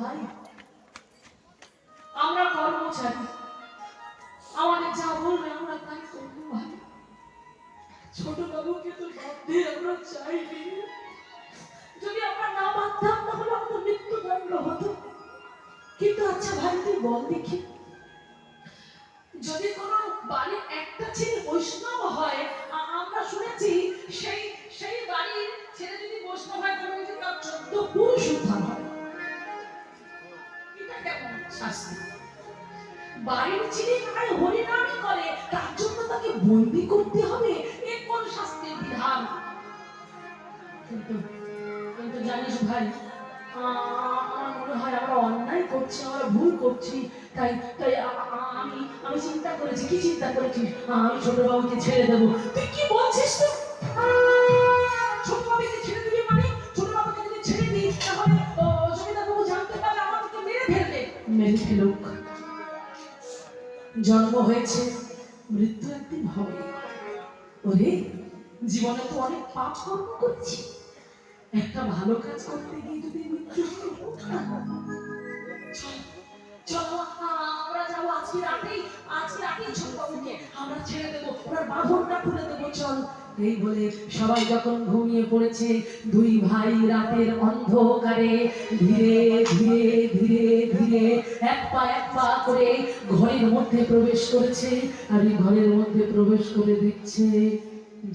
ভাই, আমরা কর্মচারী, আমাদের যা বলবে আমরা তাই করবো ভাই। ছোট বাবুকে তো বাঁধতে আমরা চাইনি, যদি আমরা না বাঁধতাম তাহলে আমাদের মৃত্যুদণ্ড হতো। কিন্তু আচ্ছা ভাই তুই বল দেখি, যদি কোনো বাড়ির একটা ছেলে বৈষ্ণব হয়, আমরা শুনেছি সেই সেই বাড়ির ছেলে যদি বৈষ্ণব হয় তবে তার 14 পুরুষ উদ্ধার হয়। এটা কেমন শাস্তি? বাড়ির ছেলে আর হরিনামই করে তার জন্য তাকে বন্দি করতে হবে, এ কোন শাস্তির বিধান? কিন্তু কিন্তু জানিস ভাই, আমার মনে হয় আমরা অন্যায় করছি, আমরা ভুল করছি। তাই তাই আমি আমি চিন্তা করেছি। কি চিন্তা করেছিস? আমি ছোট বাবুকে ছেড়ে দেবো। তুই কি বলছিস? তো ছোট বাবুকে ছেড়ে দিবি মানে? ছোট বাবুকে যদি ছেড়ে দিই তাহলে জমিদার বাবু জানতে পারলে আমাকে মেরে ফেলবে। মেরে ফেলুক, জন্ম হয়েছে, মৃত্যু একদিন হবে। ওরে জীবনে তো অনেক পাপ কর্ম করেছি, একটা ভালো কাজ করতে গিয়ে যদি মৃত্যু চলো আমরা যাবো আজকে রাতেই ছোট বাবুকে আমরা ছেড়ে দেবো, ওনার বাঁধনটা খুলে দেবো, চল। এই বলে সবাই যখন ঘুমিয়ে পড়েছে, দুই ভাই রাতের অন্ধকারে ধীরে ধীরে ধীরে ধীরে এক পা করে ঘরের মধ্যে প্রবেশ করেছে। আর এই ঘরের মধ্যে প্রবেশ করে দেখছে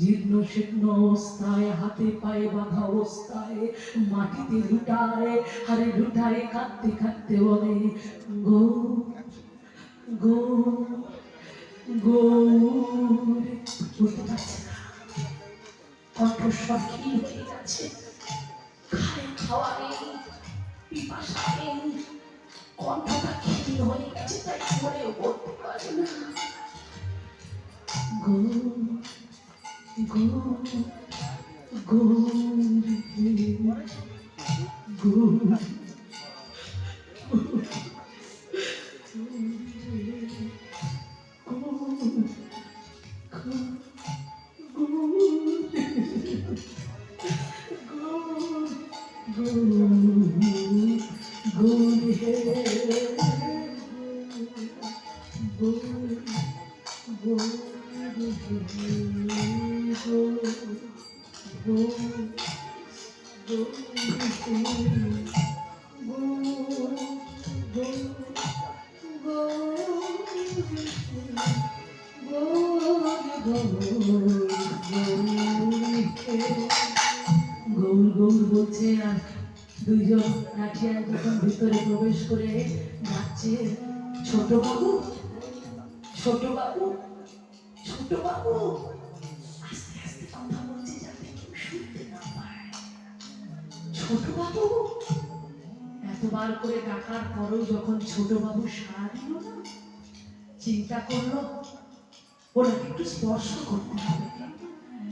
জীর্ণ শীর্ণ অবস্থায়, হাতে পায়ে বাঁধা অবস্থায় মাটিতে লুটায়, আরে লুটায় কাঁদতে কাঁদতে বলে, গো গো গো। বলতে পারছে না, কণ্ঠস্বর ক্ষীণ হয়ে গেছে, খাওয়া নেই, পিপাসা নেই, কণ্ঠটা ক্ষীণ হয়ে গেছে, তাই বলেও বলতে পারে না। গো গো গো গো গৌর গৌর বলছে। আর দুইজন নাটিয়া যখন ভিতরে প্রবেশ করে যাচ্ছে, ছোট বাবু ছোট বাবু ছোট বাবু, আস্তে আস্তে কথা বলছে যাতে কেউ শুনতে না পায়। ছোট বাবু, এতবার করে ডাকার পরও যখন ছোট বাবু সাড়া দিল না, চিন্তা করলো ওনাকে একটু স্পর্শ করতে হবে।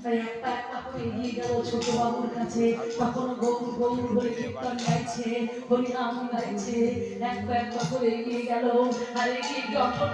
তাই একটা করে এগিয়ে গেল ছোট বাবুর কাছে। তখন গৌর গৌর বলে কীর্তন গাইছে, হরিনাম গাইছে, একটা করে এগিয়ে গেল। আর এগিয়ে যখন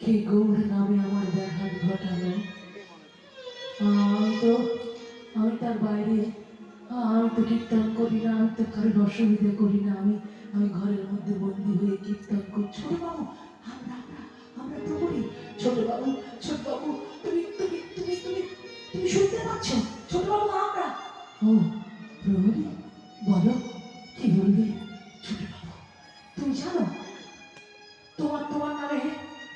কে গৌর নামে আমার ব্যাঘাত ঘটালো। আমি তার বাইরে, আমি তো কীর্তন করি না, আমি তো কারোর অসুবিধা করি না, আমি ঘরের মধ্যে বন্দি হয়ে কীর্তন করি। ছোট বাবু, আমরা প্রহরী। ছোট বাবু তুমি তুমি তুমি তুমি তুমি শুনতে পাচ্ছ? ছোট বাবু আমরা। ও প্রহরী, বলো কি বলবে? ছোট বাবু তুমি জানো তোমার নামে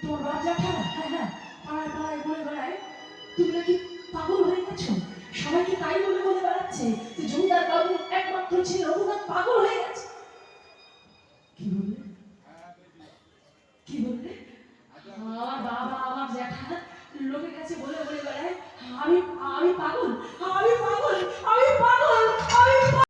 তোমার বাচ্চা খেলা, হ্যাঁ পাড়ায় পাড়ায় বলে বেড়ায় তুমি নাকি পাগল হয়ে গেছো। সবাইকে তাই বলে বলে বেড়াচ্ছে যে জমিদার বাবু একমাত্র ছেলে রঘুনাথ পাগল হয়ে গেছে। কি বললে? কি বললে? আমার বাবা আমার জ্যাঠা লোকের কাছে বলে বলে বেড়ায় আমি আমি পাগল,